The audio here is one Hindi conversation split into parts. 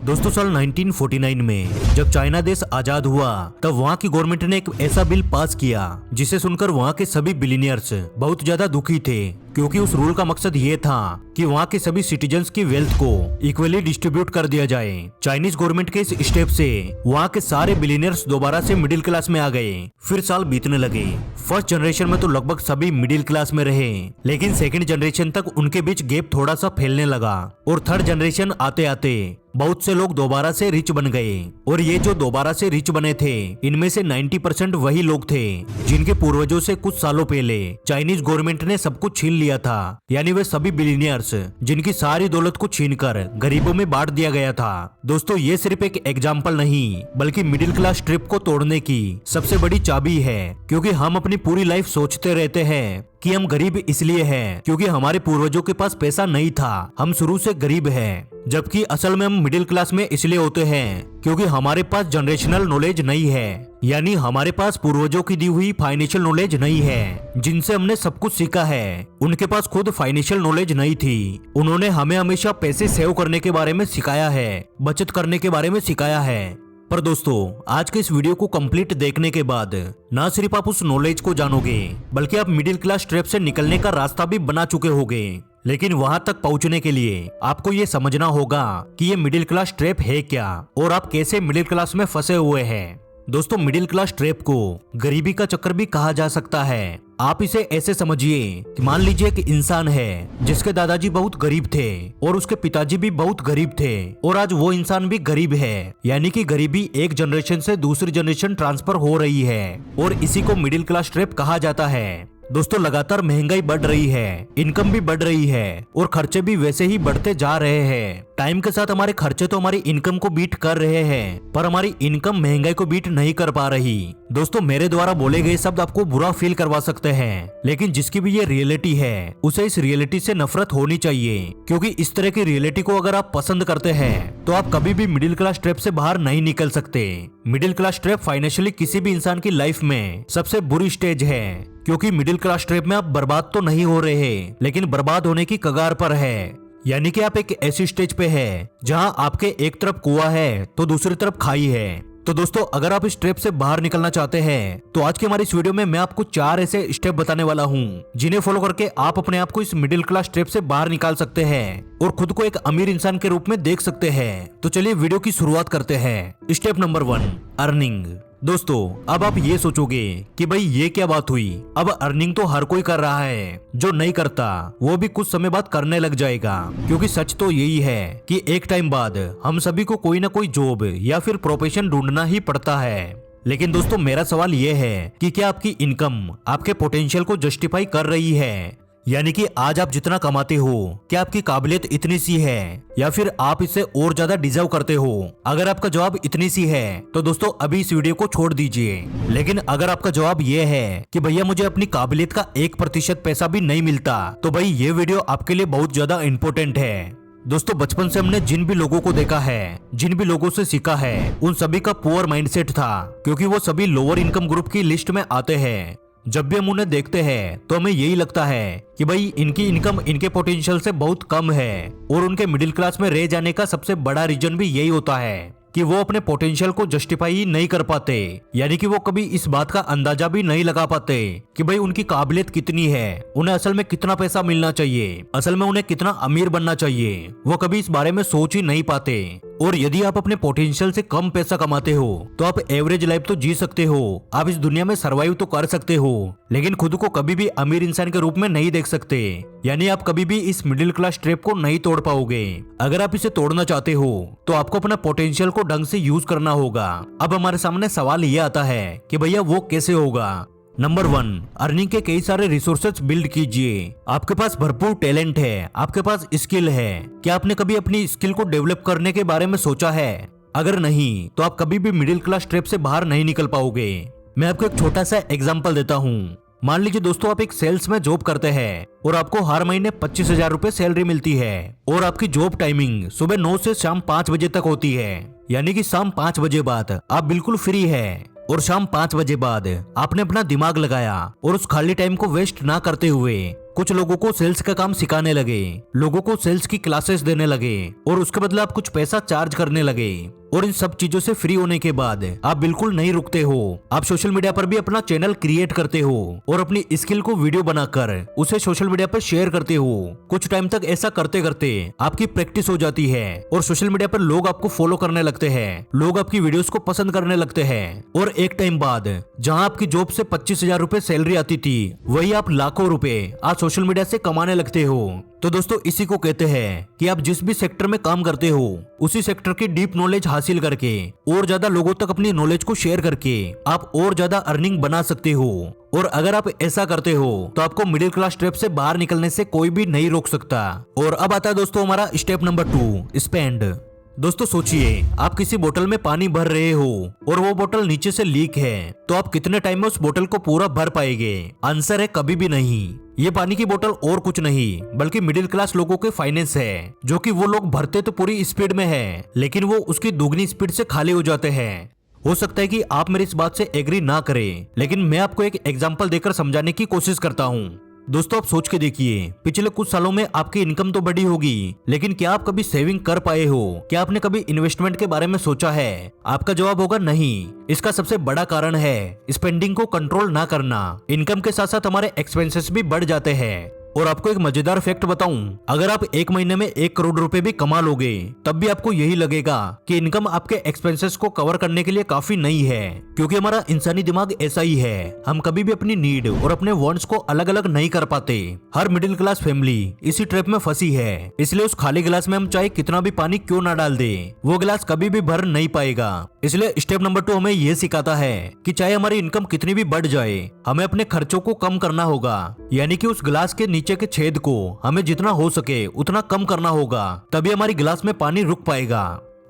दोस्तों साल 1949 में जब चाइना देश आजाद हुआ तब वहाँ की गवर्नमेंट ने एक ऐसा बिल पास किया जिसे सुनकर वहाँ के सभी बिलियनियर्स बहुत ज्यादा दुखी थे, क्योंकि उस रूल का मकसद ये था कि वहाँ के सभी सिटीजन्स की वेल्थ को इक्वली डिस्ट्रीब्यूट कर दिया जाए। चाइनीज गवर्नमेंट के इस स्टेप से वहाँ के सारे बिलियनियर्स दोबारा से मिडिल क्लास में आ गए। फिर साल बीतने लगे। फर्स्ट जनरेशन में तो लगभग सभी मिडिल क्लास में रहे, लेकिन सेकंड जनरेशन तक उनके बीच गैप थोड़ा सा फैलने लगा और थर्ड जनरेशन आते आते बहुत से लोग दोबारा से रिच बन गए। और ये जो दोबारा से रिच बने थे, इनमें से 90% वही लोग थे जिनके पूर्वजों से कुछ सालों पहले चाइनीज गवर्नमेंट ने सब कुछ छीन लिया था। यानी वे सभी बिलियनियर्स जिनकी सारी दौलत को छीनकर गरीबों में बांट दिया गया था। दोस्तों ये सिर्फ एक एग्जाम्पल नहीं, बल्कि मिडिल क्लास ट्रिप को तोड़ने की सबसे बड़ी चाबी है, क्योंकि हम अपनी पूरी लाइफ सोचते रहते हैं कि हम गरीब इसलिए हैं क्योंकि हमारे पूर्वजों के पास पैसा नहीं था, हम शुरू से गरीब हैं। जबकि असल में हम मिडिल क्लास में इसलिए होते हैं क्योंकि हमारे पास जनरेशनल नॉलेज नहीं है, यानी हमारे पास पूर्वजों की दी हुई फाइनेंशियल नॉलेज नहीं है जिनसे हमने सब कुछ सीखा है। उनके पास खुद फाइनेंशियल नॉलेज नहीं थी। उन्होंने हमें हमेशा पैसे सेव करने के बारे में सिखाया है, बचत करने के बारे में सिखाया है। पर दोस्तों आज के इस वीडियो को कंप्लीट देखने के बाद ना सिर्फ आप उस नॉलेज को जानोगे, बल्कि आप मिडिल क्लास ट्रैप से निकलने का रास्ता भी बना चुके होगे। लेकिन वहां तक पहुंचने के लिए आपको ये समझना होगा कि ये मिडिल क्लास ट्रैप है क्या और आप कैसे मिडिल क्लास में फंसे हुए हैं। दोस्तों मिडिल क्लास ट्रैप को गरीबी का चक्कर भी कहा जा सकता है। आप इसे ऐसे समझिए कि मान लीजिए एक इंसान है जिसके दादाजी बहुत गरीब थे और उसके पिताजी भी बहुत गरीब थे और आज वो इंसान भी गरीब है, यानी कि गरीबी एक जनरेशन से दूसरी जनरेशन ट्रांसफर हो रही है और इसी को मिडिल क्लास ट्रैप कहा जाता है। दोस्तों लगातार महंगाई बढ़ रही है, इनकम भी बढ़ रही है और खर्चे भी वैसे ही बढ़ते जा रहे हैं। टाइम के साथ हमारे खर्चे तो हमारी इनकम को बीट कर रहे हैं, पर हमारी इनकम महंगाई को बीट नहीं कर पा रही। दोस्तों मेरे द्वारा बोले गए शब्द आपको बुरा फील करवा सकते हैं, लेकिन जिसकी भी ये रियलिटी है उसे इस रियलिटी से नफरत होनी चाहिए, क्योंकि इस तरह की रियलिटी को अगर आप पसंद करते हैं तो आप कभी भी मिडिल क्लास ट्रैप से बाहर नहीं निकल सकते। मिडिल क्लास ट्रैप फाइनेंशियली किसी भी इंसान की लाइफ में सबसे बुरी स्टेज है, क्योंकि मिडिल क्लास ट्रैप में आप बर्बाद तो नहीं हो रहे, लेकिन बर्बाद होने की कगार पर है। यानी कि आप एक ऐसी स्टेज पे है जहां आपके एक तरफ कुआं है तो दूसरी तरफ खाई है। तो दोस्तों अगर आप इस ट्रैप से बाहर निकलना चाहते हैं तो आज के हमारी इस वीडियो में मैं आपको 4 ऐसे स्टेप बताने वाला हूं जिन्हें फॉलो करके आप अपने आप को इस मिडिल क्लास ट्रैप से बाहर निकाल सकते हैं और खुद को एक अमीर इंसान के रूप में देख सकते हैं। तो चलिए वीडियो की शुरुआत करते हैं। Step number 1, earning. दोस्तों अब आप ये सोचोगे कि भाई ये क्या बात हुई, अब अर्निंग तो हर कोई कर रहा है, जो नहीं करता वो भी कुछ समय बाद करने लग जाएगा। क्योंकि सच तो यही है कि एक टाइम बाद हम सभी को कोई ना कोई जॉब या फिर प्रोफेशन ढूंढना ही पड़ता है। लेकिन दोस्तों मेरा सवाल ये है कि क्या आपकी इनकम आपके पोटेंशियल को जस्टिफाई कर रही है? यानी कि आज आप जितना कमाते हो क्या आपकी काबिलियत इतनी सी है या फिर आप इससे और ज्यादा डिजर्व करते हो? अगर आपका जवाब इतनी सी है तो दोस्तों अभी इस वीडियो को छोड़ दीजिए। लेकिन अगर आपका जवाब ये है कि भैया मुझे अपनी काबिलियत का 1% पैसा भी नहीं मिलता, तो भाई ये वीडियो आपके लिए बहुत ज्यादा इंपॉर्टेंट है। दोस्तों बचपन से हमने जिन भी लोगों को देखा है, जिन भी लोगों से सीखा है, उन सभी का पुअर माइंडसेट था, क्योंकि वो सभी लोअर इनकम ग्रुप की लिस्ट में आते हैं। जब भी हम उन्हें देखते हैं तो हमें यही लगता है कि भाई इनकी इनकम इनके पोटेंशियल से बहुत कम है और उनके मिडिल क्लास में रह जाने का सबसे बड़ा रीजन भी यही होता है कि वो अपने पोटेंशियल को जस्टिफाई ही नहीं कर पाते। यानी कि वो कभी इस बात का अंदाजा भी नहीं लगा पाते कि भाई उनकी काबिलियत कितनी है, उन्हें असल में कितना पैसा मिलना चाहिए, असल में उन्हें कितना अमीर बनना चाहिए। वो कभी इस बारे में सोच ही नहीं पाते। और यदि आप अपने पोटेंशियल से कम पैसा कमाते हो तो आप एवरेज लाइफ तो जी सकते हो, आप इस दुनिया में सरवाइव तो कर सकते हो, लेकिन खुद को कभी भी अमीर इंसान के रूप में नहीं देख सकते। यानी आप कभी भी इस मिडिल क्लास ट्रैप को नहीं तोड़ पाओगे। अगर आप इसे तोड़ना चाहते हो तो आपको अपना पोटेंशियल को ढंग से यूज करना होगा। अब हमारे सामने सवाल ये आता है कि भैया वो कैसे होगा? नंबर 1, अर्निंग के कई सारे रिसोर्सेज बिल्ड कीजिए। आपके पास भरपूर टैलेंट है, आपके पास स्किल है, क्या आपने कभी अपनी स्किल को डेवलप करने के बारे में सोचा है? अगर नहीं तो आप कभी भी मिडिल क्लास ट्रैप से बाहर नहीं निकल पाओगे। मैं आपको एक छोटा सा एग्जांपल देता हूँ। मान लीजिए दोस्तों आप एक सेल्स में जॉब करते हैं और आपको हर महीने 25,000 रुपए सैलरी मिलती है और आपकी जॉब टाइमिंग सुबह 9 से शाम 5 बजे तक होती है। यानी कि शाम 5 बजे बाद आप बिल्कुल फ्री है और शाम 5 बजे बाद आपने अपना दिमाग लगाया और उस खाली टाइम को वेस्ट ना करते हुए कुछ लोगों को सेल्स का काम सिखाने लगे, लोगों को सेल्स की क्लासेस देने लगे और उसके बदले आप कुछ पैसा चार्ज करने लगे। और इन सब चीजों से फ्री होने के बाद आप बिल्कुल नहीं रुकते हो। आप सोशल मीडिया पर भी अपना चैनल क्रिएट करते हो और अपनी स्किल को वीडियो बनाकर उसे सोशल मीडिया पर शेयर करते हो। कुछ टाइम तक ऐसा करते करते आपकी प्रैक्टिस हो जाती है और सोशल मीडिया पर लोग आपको फॉलो करने लगते हैं, लोग आपकी वीडियोस को पसंद करने लगते हैं। और एक टाइम बाद जहां आपकी जॉब से 25,000 रुपए सैलरी आती थी, वही आप लाखों रुपए आज सोशल मीडिया से कमाने लगते हो। तो दोस्तों इसी को कहते हैं कि आप जिस भी सेक्टर में काम करते हो उसी सेक्टर की डीप नॉलेज हासिल करके और ज्यादा लोगों तक अपनी नॉलेज को शेयर करके आप और ज्यादा अर्निंग बना सकते हो। और अगर आप ऐसा करते हो तो आपको मिडिल क्लास ट्रैप से बाहर निकलने से कोई भी नहीं रोक सकता। और अब आता है दोस्तों हमारा स्टेप नंबर 2, स्पेंड। दोस्तों सोचिए, आप किसी बोतल में पानी भर रहे हो और वो बोतल नीचे से लीक है, तो आप कितने टाइम में उस बोतल को पूरा भर पाएंगे? आंसर है कभी भी नहीं। ये पानी की बोतल और कुछ नहीं बल्कि मिडिल क्लास लोगों के फाइनेंस है, जो कि वो लोग भरते तो पूरी स्पीड में है लेकिन वो उसकी दुगनी स्पीड से खाली हो जाते हैं। हो सकता है कि आप मेरी इस बात से एग्री ना करें, लेकिन मैं आपको एक एग्जांपल देकर समझाने की कोशिश करता हूँ। दोस्तों आप सोच के देखिए, पिछले कुछ सालों में आपकी इनकम तो बढ़ी होगी, लेकिन क्या आप कभी सेविंग कर पाए हो? क्या आपने कभी इन्वेस्टमेंट के बारे में सोचा है? आपका जवाब होगा नहीं। इसका सबसे बड़ा कारण है स्पेंडिंग को कंट्रोल ना करना। इनकम के साथ साथ हमारे एक्सपेंसेस भी बढ़ जाते हैं। और आपको एक मजेदार फैक्ट बताऊं, अगर आप एक महीने में 1 करोड़ रुपए भी कमा लोगे तब भी आपको यही लगेगा कि इनकम आपके एक्सपेंसेस को कवर करने के लिए काफी नहीं है, क्योंकि हमारा इंसानी दिमाग ऐसा ही है। हम कभी भी अपनी नीड और अपने वांट्स को अलग अलग नहीं कर पाते। हर मिडिल क्लास फैमिली इसी ट्रैप में फंसी है, इसलिए उस खाली गिलास में हम चाहे कितना भी पानी क्यों ना डाल दे, वो गिलास कभी भी भर नहीं पाएगा। इसलिए स्टेप नंबर 2 हमें यह सिखाता है कि चाहे हमारी इनकम कितनी भी बढ़ जाए, हमें अपने खर्चों को कम करना होगा। यानी कि उस गिलास के नीचे के छेद को हमें जितना हो सके उतना कम करना होगा, तभी हमारी गिलास में पानी रुक पाएगा।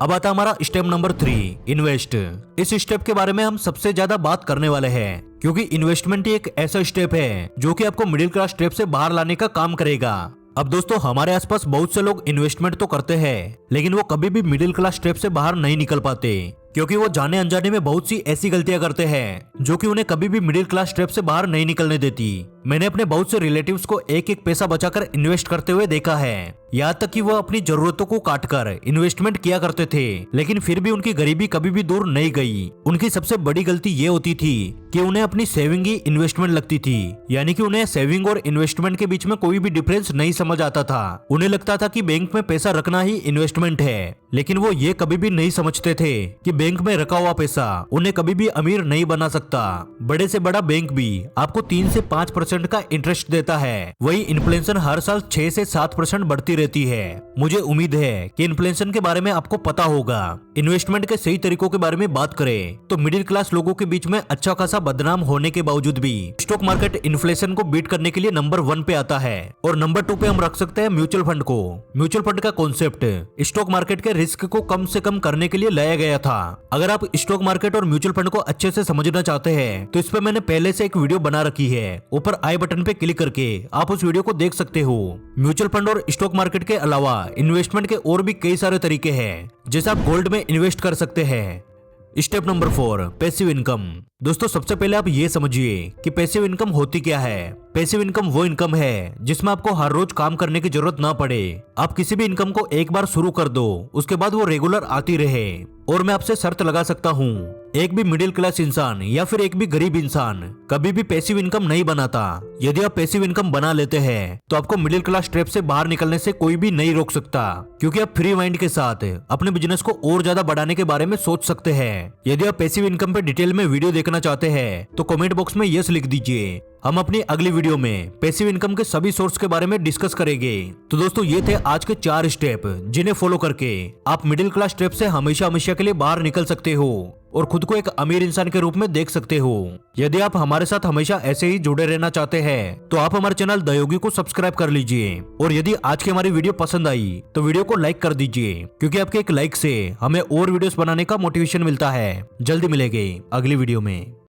अब आता हमारा स्टेप नंबर 3, इन्वेस्ट। इस स्टेप के बारे में हम सबसे ज्यादा बात करने वाले हैं, क्योंकि इन्वेस्टमेंट एक ऐसा स्टेप है जो कि आपको मिडिल क्लास ट्रैप से बाहर लाने का काम करेगा। अब दोस्तों हमारे आसपास बहुत से लोग इन्वेस्टमेंट तो करते हैं, लेकिन वो कभी भी मिडिल क्लास ट्रैप से बाहर नहीं निकल पाते, क्योंकि वो जाने अनजाने में बहुत सी ऐसी गलतियां करते हैं जो कि उन्हें कभी भी मिडिल क्लास ट्रैप से बाहर नहीं निकलने देती। मैंने अपने बहुत से रिलेटिव्स को एक एक पैसा बचाकर इन्वेस्ट करते हुए देखा है, यहाँ तक कि वो अपनी जरूरतों को काटकर इन्वेस्टमेंट किया करते थे, लेकिन फिर भी उनकी गरीबी कभी भी दूर नहीं गई। उनकी सबसे बड़ी गलती ये होती थी कि उन्हें अपनी सेविंग ही इन्वेस्टमेंट लगती थी, यानी कि उन्हें सेविंग और इन्वेस्टमेंट के बीच में कोई भी डिफरेंस नहीं समझ आता था। उन्हें लगता था कि बैंक में पैसा रखना ही इन्वेस्टमेंट है, लेकिन वो ये कभी भी नहीं समझते थे कि बैंक में रखा हुआ पैसा उन्हें कभी भी अमीर नहीं बना सकता। बड़े से बड़ा बैंक भी आपको 3 से 5% का इंटरेस्ट देता है, वही इन्फ्लेशन हर साल 6 से 7% बढ़ती रहती है। मुझे उम्मीद है कि इन्फ्लेशन के बारे में आपको पता होगा। इन्वेस्टमेंट के सही तरीकों के बारे में बात करें तो मिडिल क्लास लोगों के बीच में अच्छा खासा बदनाम होने के बावजूद भी स्टॉक मार्केट इन्फ्लेशन को बीट करने के लिए नंबर 1 पे आता है, और नंबर 2 पे हम रख सकते हैं म्यूचुअल फंड को। म्यूचुअल फंड का कॉन्सेप्ट स्टॉक मार्केट के रिस्क को कम से कम करने के लिए लाया गया था। अगर आप स्टॉक मार्केट और म्यूचुअल फंड को अच्छे से समझना चाहते हैं तो इस पे मैंने पहले से एक वीडियो बना रखी है, ऊपर आई बटन पे क्लिक करके आप उस वीडियो को देख सकते हो। म्यूचुअल फंड और स्टॉक मार्केट के अलावा इन्वेस्टमेंट के और भी कई सारे तरीके हैं, जैसे आप गोल्ड में इन्वेस्ट कर सकते हैं। Step number 4, passive income. दोस्तों सबसे पहले आप ये समझिए कि पैसिव इनकम होती क्या है। पैसिव इनकम वो इनकम है जिसमें आपको हर रोज काम करने की जरूरत ना पड़े। आप किसी भी इनकम को एक बार शुरू कर दो, उसके बाद वो रेगुलर आती रहे। और मैं आपसे शर्त लगा सकता हूँ, एक भी मिडिल क्लास इंसान या फिर एक भी गरीब इंसान कभी भी पैसिव इनकम नहीं बनाता। यदि आप पैसिव इनकम बना लेते हैं तो आपको मिडिल क्लास ट्रैप से बाहर निकलने से कोई भी नहीं रोक सकता, क्योंकि आप फ्री माइंड के साथ अपने बिजनेस को और ज्यादा बढ़ाने के बारे में सोच सकते हैं। यदि आप पैसिव इनकम पे डिटेल में वीडियो देखना चाहते हैं तो कमेंट बॉक्स में यस लिख दीजिए। हम अपनी अगली वीडियो में पैसिव इनकम के सभी सोर्स के बारे में डिस्कस करेंगे। तो दोस्तों ये थे आज के 4 स्टेप, जिन्हें फॉलो करके आप मिडिल क्लास ट्रैप से हमेशा हमेशा के लिए बाहर निकल सकते हो और खुद को एक अमीर इंसान के रूप में देख सकते हो। यदि आप हमारे साथ हमेशा ऐसे ही जुड़े रहना चाहते हैं तो आप हमारे चैनल द योगी को सब्सक्राइब कर लीजिए। और यदि आज की हमारी वीडियो पसंद आई तो वीडियो को लाइक कर दीजिए, क्योंकि आपके एक लाइक से हमें और वीडियोस बनाने का मोटिवेशन मिलता है। जल्दी मिलेंगे अगली वीडियो में।